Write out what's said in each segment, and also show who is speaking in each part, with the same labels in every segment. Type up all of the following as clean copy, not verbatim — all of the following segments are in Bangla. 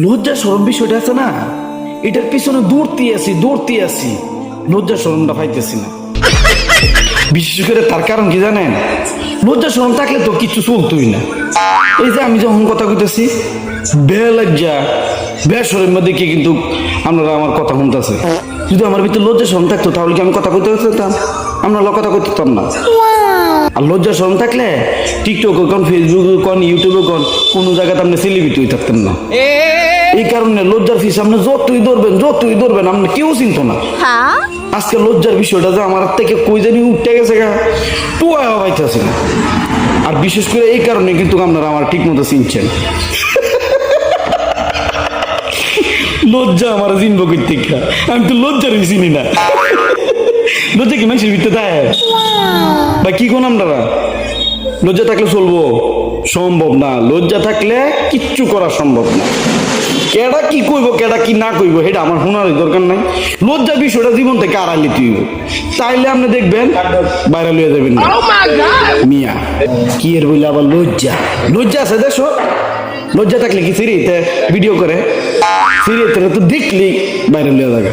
Speaker 1: লজ্জা শরম বিষয়টা আছে না, এটার পিছনে দৌড়তে আছি, লজ্জা শরমটা পাইতেছি না। বিশেষ করে তার কারণ কি জানেন, লজ্জা শরম থাকলে তো কিছু চলতোই না। এই যে আমি যখন কথা কইতেছি, বেলজ্জা বেসরের মধ্যে কি কিন্তু আপনারা আমার কথা শুনতেছে। যদি আমার ভিতরে লজ্জা শরম থাকতো তাহলে কি আমি কথা কইতে পারতাম? আমরা কথা কইতে পারতাম না। আর লজ্জা শরম থাকলে টিকটক কোন, ফেসবুক কোন, ইউটিউবে কোন, কোনো জায়গাতে আপনি সেলিব্রিটি হয়ে থাকতেন না। এই কারণে লজ্জার ফিস আপনি যতই ধরবেন আপনি কেউ চিনত না। আজকে লজ্জার বিষয়টা যে আমার থেকে কই জানি উঠতে গেছে গা, টুয়া পাইতেছে না। আর বিশেষ করে এই কারণে কিন্তু আপনারা আমার ঠিক মতো চিনছেন। লজ্জা আমার চিনবো কই থেকে? আমি তো লজ্জার চিনি না। লজ্জা কি মানুষের ভিতরে দেয় বা কি কোন? আপনারা লজ্জা থাকলে চলবো? সম্ভব না। লজ্জা থাকলে কিচ্ছু করা সম্ভব না। কেডা কি কইব কেডা কি না কইব সেটা আমার শোনার দরকার নাই। লজ্জার বিষয়টা জীবন থেকে আড়ালি তুইব, তাইলে আপনি দেখবেন বাইরে লইয়া যাবেন না। মিয়া কি এর বললে আবার লজ্জা আছে দেখছো? লজ্জা থাকলে কি সিরিতে ভিডিও করে? সিরিতে তো দেখলি বাইরে লইয়া যাবে।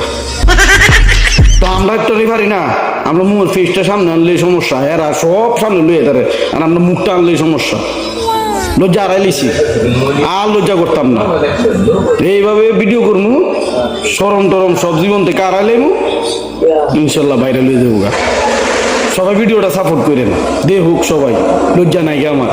Speaker 1: তো আমরা একটা পারি না, আমরা মুখের ফেসটা সামনে আনলে সমস্যা, এরা সব সামনে লইয়ে ধরে, আর আমরা মুখটা আনলে সমস্যা। লজ্জা আড়াইলিছি, আর লজ্জা করতাম না। এইভাবে ভিডিও করবো, সরম টরম সব জীবন থেকে আড়াইলেমু, ইনশাল্লাহ বাইরে লইয়ে যাবো। সবাই ভিডিওটা সাপোর্ট করেন, দে হোক সবাই, লজ্জা নাই আমার।